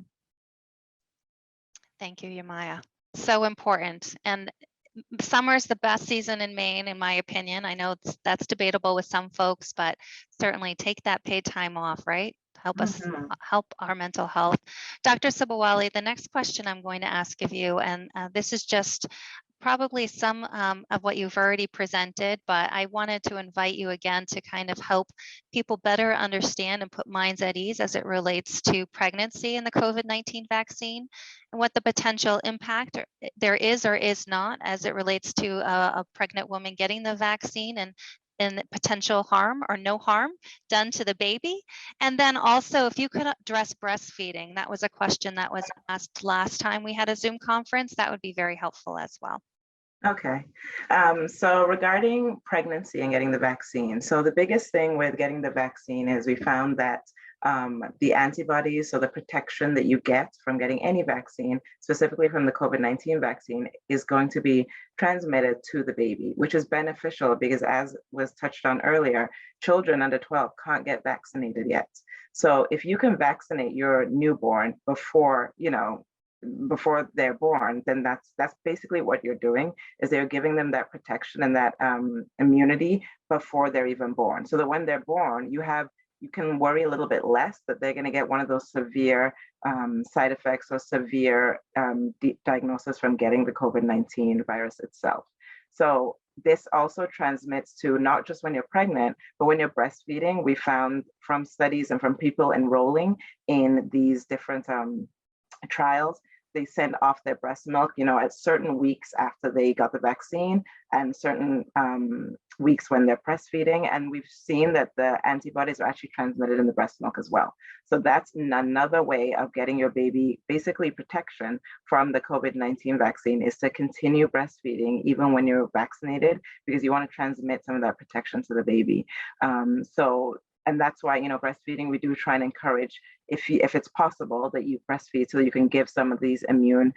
Thank you, Yamaya. So important. And summer is the best season in Maine, in my opinion. I know that's debatable with some folks, but certainly take that paid time off, right? Help us help our mental health. Dr. Sabawali, the next question I'm going to ask of you, and this is just probably some of what you've already presented, but I wanted to invite you again to kind of help people better understand and put minds at ease as it relates to pregnancy and the COVID-19 vaccine, and what the potential impact there is or is not as it relates to a pregnant woman getting the vaccine, and potential harm or no harm done to the baby. And then also, if you could address breastfeeding, that was a question that was asked last time we had a Zoom conference, that would be very helpful as well. Okay, so regarding pregnancy and getting the vaccine, so the biggest thing with getting the vaccine is we found that the antibodies, so the protection that you get from getting any vaccine, specifically from the COVID-19 vaccine, is going to be transmitted to the baby, which is beneficial because, as was touched on earlier, children under 12 can't get vaccinated yet. So if you can vaccinate your newborn before they're born, then that's basically what you're doing, is they're giving them that protection and that immunity before they're even born, so that when they're born, you can worry a little bit less that they're going to get one of those severe side effects or severe diagnosis from getting the COVID-19 virus itself. So this also transmits to not just when you're pregnant, but when you're breastfeeding. We found from studies and from people enrolling in these different trials, they send off their breast milk, at certain weeks after they got the vaccine, and certain weeks when they're breastfeeding. And we've seen that the antibodies are actually transmitted in the breast milk as well. So that's another way of getting your baby basically protection from the COVID-19 vaccine, is to continue breastfeeding even when you're vaccinated, because you want to transmit some of that protection to the baby. And that's why, breastfeeding, we do try and encourage, if it's possible, that you breastfeed so that you can give some of these immune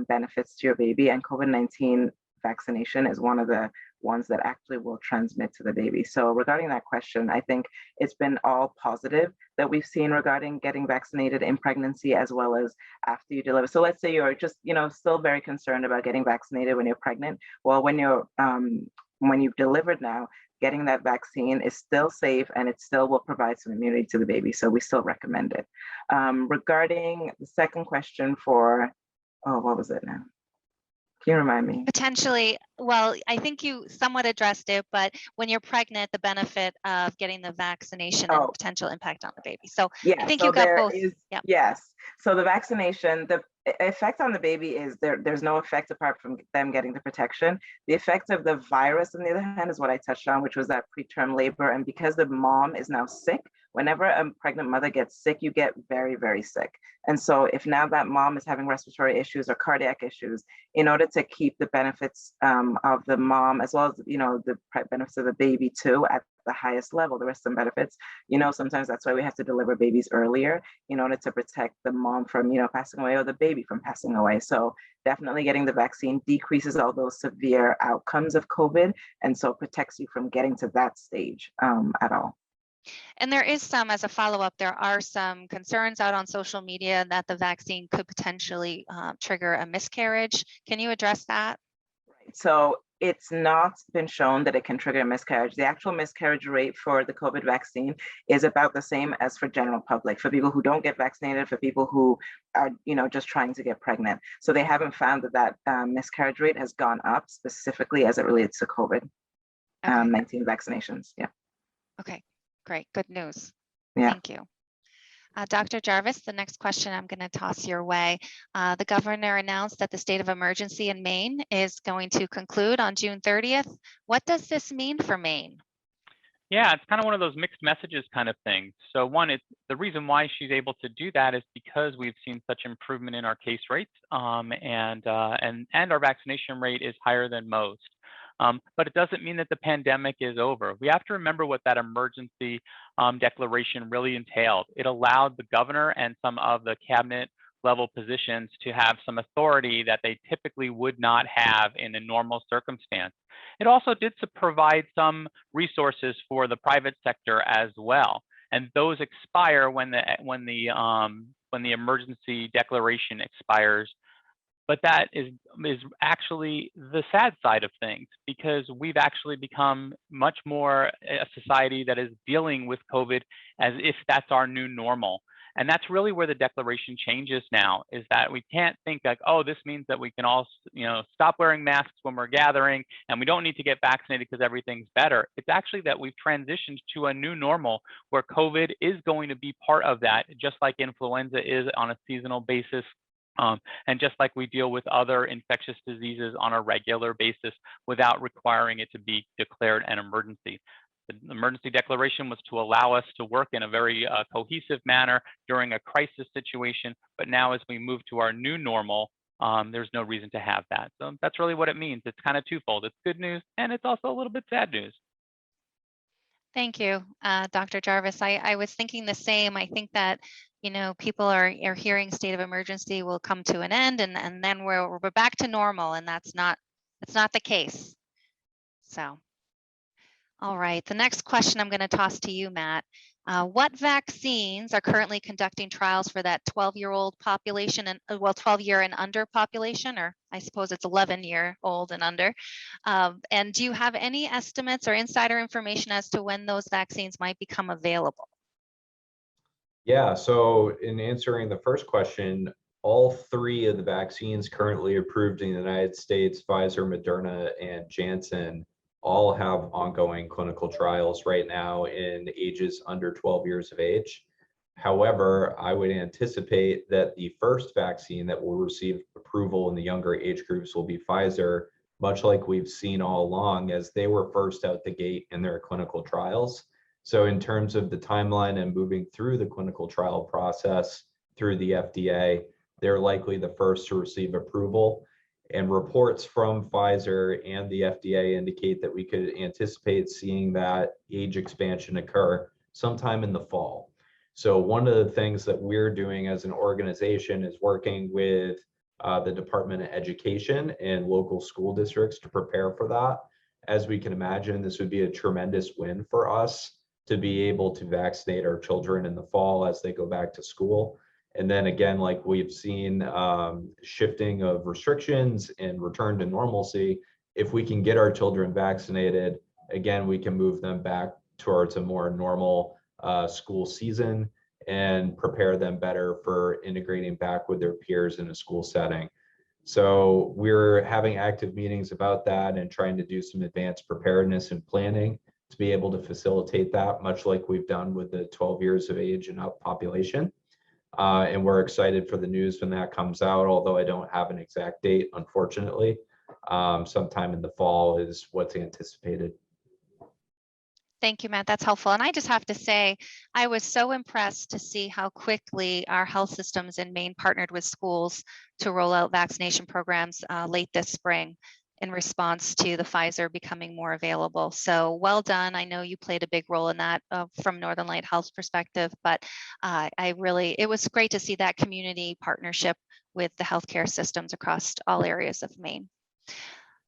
benefits to your baby. And COVID-19 vaccination is one of the ones that actually will transmit to the baby. So regarding that question, I think it's been all positive that we've seen regarding getting vaccinated in pregnancy as well as after you deliver. So let's say you're just, still very concerned about getting vaccinated when you're pregnant. Well, when you've delivered now, getting that vaccine is still safe and it still will provide some immunity to the baby. So we still recommend it. Regarding the second question what was it now? Can you remind me? Potentially, well, I think you somewhat addressed it, but when you're pregnant, the benefit of getting the vaccination and the potential impact on the baby. So yeah, I think so you got there both. is, Yep. yes. So the vaccination, the effect on the baby is there's no effect apart from them getting the protection. The effect of the virus, on the other hand, is what I touched on, which was that preterm labor. And because the mom is now sick, whenever a pregnant mother gets sick, you get very, very sick. And so if now that mom is having respiratory issues or cardiac issues, in order to keep the benefits of the mom, as well as, the benefits of the baby too, at the highest level, the rest of the benefits, sometimes that's why we have to deliver babies earlier in order to protect the mom from, passing away or the baby from passing away. So definitely getting the vaccine decreases all those severe outcomes of COVID. And so protects you from getting to that stage at all. And there is some, as a follow-up, there are some concerns out on social media that the vaccine could potentially trigger a miscarriage. Can you address that? Right. So it's not been shown that it can trigger a miscarriage. The actual miscarriage rate for the COVID vaccine is about the same as for general public, for people who don't get vaccinated, for people who are, just trying to get pregnant. So they haven't found that miscarriage rate has gone up specifically as it relates to COVID-19 vaccinations. Yeah. Okay, great. Good news. Yeah. Thank you. Dr. Jarvis, the next question I'm going to toss your way. The governor announced that the state of emergency in Maine is going to conclude on June 30th. What does this mean for Maine? Yeah, it's kind of one of those mixed messages kind of things. So one, it's the reason why she's able to do that is because we've seen such improvement in our case rates, and our vaccination rate is higher than most. But it doesn't mean that the pandemic is over. We have to remember what that emergency declaration really entailed. It allowed the governor and some of the cabinet level positions to have some authority that they typically would not have in a normal circumstance. It also did provide some resources for the private sector as well, and those expire when the emergency declaration expires. But that is actually the sad side of things, because we've actually become much more a society that is dealing with COVID as if that's our new normal. And that's really where the declaration changes now, is that we can't think like, oh, this means that we can all, stop wearing masks when we're gathering and we don't need to get vaccinated because everything's better. It's actually that we've transitioned to a new normal where COVID is going to be part of that, just like influenza is on a seasonal basis. And just like we deal with other infectious diseases on a regular basis without requiring it to be declared an emergency. The emergency declaration was to allow us to work in a very cohesive manner during a crisis situation. But now as we move to our new normal, there's no reason to have that. So that's really what it means. It's kind of twofold. It's good news, and it's also a little bit sad news. Thank you, Dr. Jarvis. I was thinking the same. I think that, people are hearing state of emergency will come to an end, and then we're back to normal, and that's not the case. So, all right. The next question I'm going to toss to you, Matt. What vaccines are currently conducting trials for that 12-year-old population and 12-year and under population, or I suppose it's 11-year-old and under? And do you have any estimates or insider information as to when those vaccines might become available? Yeah, so in answering the first question, all three of the vaccines currently approved in the United States, Pfizer, Moderna, and Janssen, all have ongoing clinical trials right now in ages under 12 years of age. However, I would anticipate that the first vaccine that will receive approval in the younger age groups will be Pfizer, much like we've seen all along, as they were first out the gate in their clinical trials. So in terms of the timeline and moving through the clinical trial process through the FDA, they're likely the first to receive approval. And reports from Pfizer and the FDA indicate that we could anticipate seeing that age expansion occur sometime in the fall. So one of the things that we're doing as an organization is working with the Department of Education and local school districts to prepare for that. As we can imagine, this would be a tremendous win for us to be able to vaccinate our children in the fall as they go back to school. And then again, like we've seen shifting of restrictions and return to normalcy, if we can get our children vaccinated, again, we can move them back towards a more normal school season and prepare them better for integrating back with their peers in a school setting. So we're having active meetings about that and trying to do some advanced preparedness and planning to be able to facilitate that, much like we've done with the 12 years of age and up population. And we're excited for the news when that comes out, although I don't have an exact date, unfortunately. Sometime in the fall is what's anticipated. Thank you, Matt. That's helpful. And I just have to say, I was so impressed to see how quickly our health systems in Maine partnered with schools to roll out vaccination programs late this spring in response to the Pfizer becoming more available. So well done. I know you played a big role in that from Northern Light Health's perspective, but it was great to see that community partnership with the healthcare systems across all areas of Maine.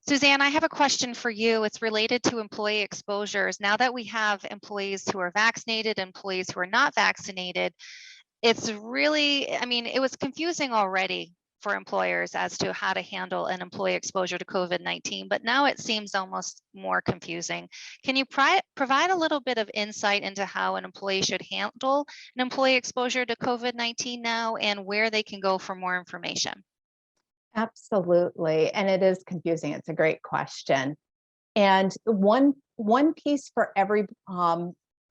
Suzanne, I have a question for you. It's related to employee exposures. Now that we have employees who are vaccinated, employees who are not vaccinated, it's really, I mean, it was confusing already for employers as to how to handle an employee exposure to COVID-19, but now it seems almost more confusing. Can you provide a little bit of insight into how an employee should handle an employee exposure to COVID-19 now and where they can go for more information? Absolutely. And it is confusing. It's a great question. And one piece for every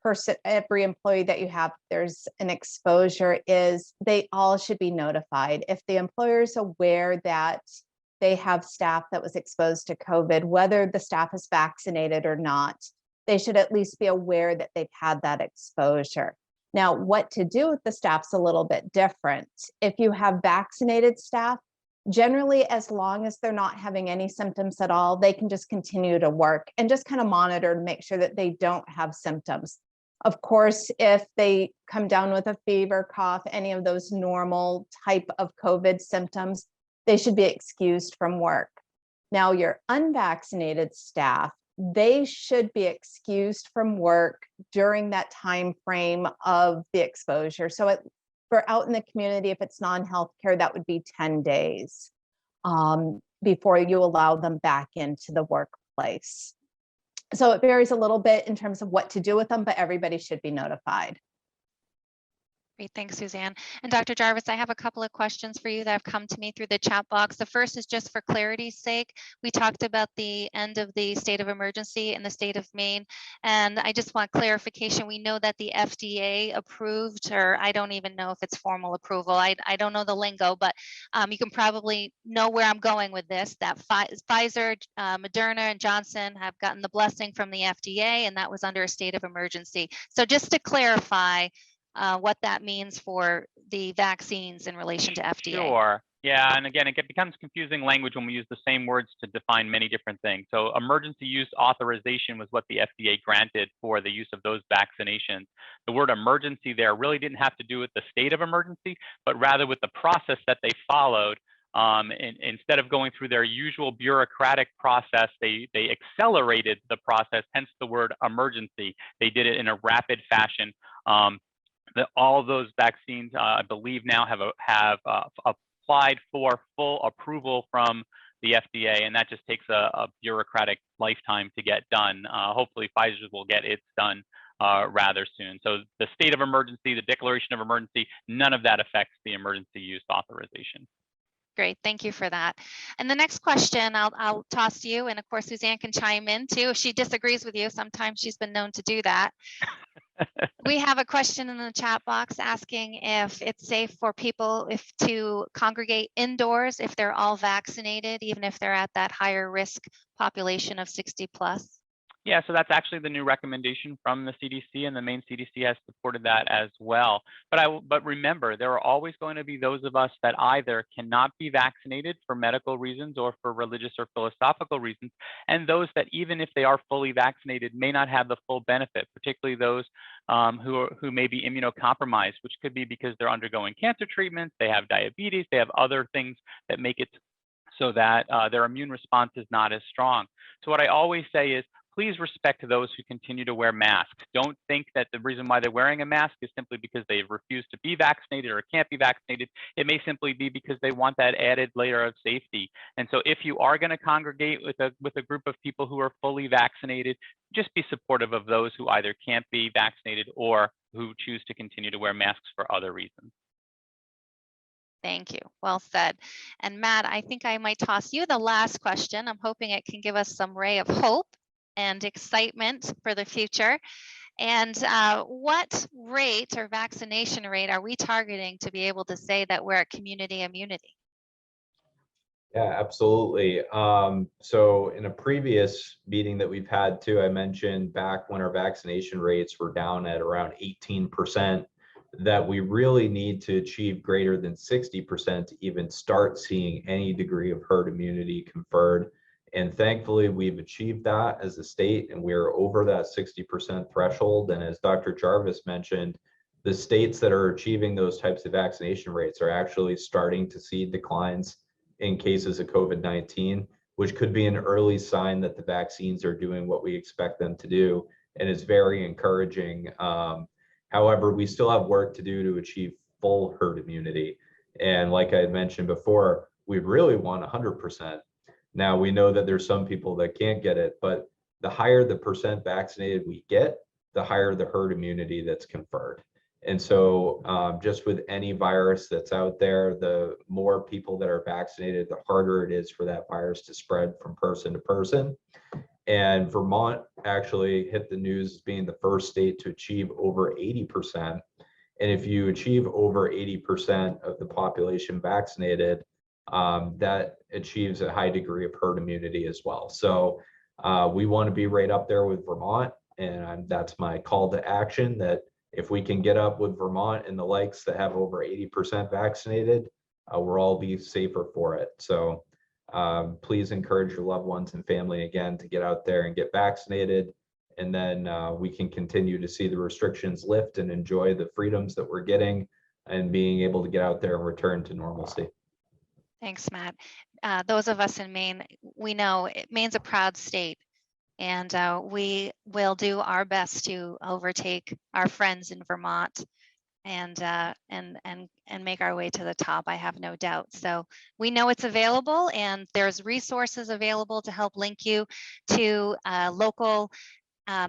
person, every employee that you have, there's an exposure, is they all should be notified. If the employer is aware that they have staff that was exposed to COVID, whether the staff is vaccinated or not, they should at least be aware that they've had that exposure. Now, what to do with the staff's a little bit different. If you have vaccinated staff, generally, as long as they're not having any symptoms at all, they can just continue to work and just kind of monitor to make sure that they don't have symptoms. Of course, if they come down with a fever, cough, any of those normal type of COVID symptoms, they should be excused from work. Now, your unvaccinated staff, they should be excused from work during that time frame of the exposure. So for out in the community, if it's non-healthcare, that would be 10 days before you allow them back into the workplace. So it varies a little bit in terms of what to do with them, but everybody should be notified. Great, thanks, Suzanne. And Dr. Jarvis, I have a couple of questions for you that have come to me through the chat box. The first is just for clarity's sake. We talked about the end of the state of emergency in the state of Maine, and I just want clarification. We know that the FDA approved, or I don't even know if it's formal approval. I don't know the lingo, but you can probably know where I'm going with this, that Pfizer, Moderna, and Johnson have gotten the blessing from the FDA, and that was under a state of emergency. So just to clarify, what that means for the vaccines in relation to FDA. Sure. Yeah, and again, it becomes confusing language when we use the same words to define many different things. So emergency use authorization was what the FDA granted for the use of those vaccinations. The word emergency there really didn't have to do with the state of emergency, but rather with the process that they followed. Instead of going through their usual bureaucratic process, they accelerated the process, hence the word emergency. They did it in a rapid fashion. All those vaccines, I believe, now have applied for full approval from the FDA, and that just takes a bureaucratic lifetime to get done. Hopefully, Pfizer will get its done rather soon. So the state of emergency, the declaration of emergency, none of that affects the emergency use authorization. Great, thank you for that. And the next question I'll toss to you, and of course Suzanne can chime in too if she disagrees with you. Sometimes she's been known to do that. We have a question in the chat box asking if it's safe for people to congregate indoors if they're all vaccinated, even if they're at that higher risk population of 60 plus. Yeah, so that's actually the new recommendation from the CDC, and the Maine CDC has supported that as well. But remember, there are always going to be those of us that either cannot be vaccinated for medical reasons or for religious or philosophical reasons, and those that even if they are fully vaccinated may not have the full benefit, particularly those who may be immunocompromised, which could be because they're undergoing cancer treatments, they have diabetes, they have other things that make it so that their immune response is not as strong. So what I always say is, please respect those who continue to wear masks. Don't think that the reason why they're wearing a mask is simply because they refuse to be vaccinated or can't be vaccinated. It may simply be because they want that added layer of safety. And so if you are going to congregate with a group of people who are fully vaccinated, just be supportive of those who either can't be vaccinated or who choose to continue to wear masks for other reasons. Thank you. Well said. And Matt, I think I might toss you the last question. I'm hoping it can give us some ray of hope and excitement for the future. And what rate or vaccination rate are we targeting to be able to say that we're at community immunity? Yeah, absolutely. So in a previous meeting that we've had too, I mentioned back when our vaccination rates were down at around 18%, that we really need to achieve greater than 60% to even start seeing any degree of herd immunity conferred. And thankfully, we've achieved that as a state, and we're over that 60% threshold. And as Dr. Jarvis mentioned, the states that are achieving those types of vaccination rates are actually starting to see declines in cases of COVID-19, which could be an early sign that the vaccines are doing what we expect them to do, and is very encouraging. However, we still have work to do to achieve full herd immunity. And like I had mentioned before, we really want 100%. Now, we know that there's some people that can't get it, but the higher the percent vaccinated we get, the higher the herd immunity that's conferred. And so just with any virus that's out there, the more people that are vaccinated, the harder it is for that virus to spread from person to person. And Vermont actually hit the news as being the first state to achieve over 80%. And if you achieve over 80% of the population vaccinated, that achieves a high degree of herd immunity as well. So we want to be right up there with Vermont. And that's my call to action, that if we can get up with Vermont and the likes that have over 80% vaccinated, we'll all be safer for it. So please encourage your loved ones and family again to get out there and get vaccinated. And then we can continue to see the restrictions lift and enjoy the freedoms that we're getting and being able to get out there and return to normalcy. Thanks, Matt. Those of us in Maine, we know Maine's a proud state, and we will do our best to overtake our friends in Vermont and make our way to the top. I have no doubt. So we know it's available, and there's resources available to help link you to local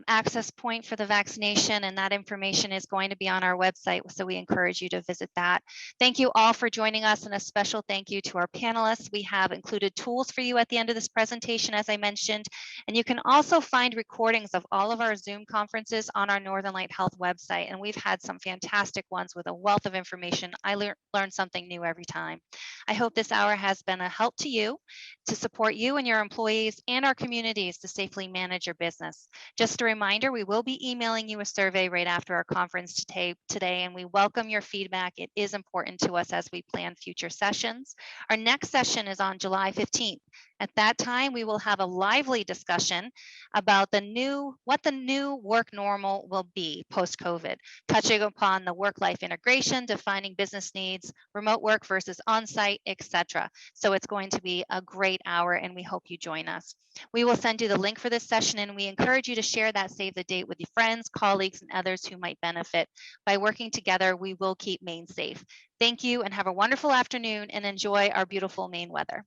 access point for the vaccination, and that information is going to be on our website, so we encourage you to visit that. Thank you all for joining us, and a special thank you to our panelists. We have included tools for you at the end of this presentation, as I mentioned, and you can also find recordings of all of our Zoom conferences on our Northern Light Health website, and we've had some fantastic ones with a wealth of information. I learn something new every time. I hope this hour has been a help to you, to support you and your employees and our communities to safely manage your business. Just a reminder, we will be emailing you a survey right after our conference today, and we welcome your feedback. It is important to us as we plan future sessions. Our next session is on July 15th. At that time, we will have a lively discussion about what the new work normal will be post-COVID, touching upon the work-life integration, defining business needs, remote work versus on-site, etc. So it's going to be a great hour, and we hope you join us. We will send you the link for this session, and we encourage you to share that save the date with your friends, colleagues, and others who might benefit. By working together, we will keep Maine safe. Thank you, and have a wonderful afternoon, and enjoy our beautiful Maine weather.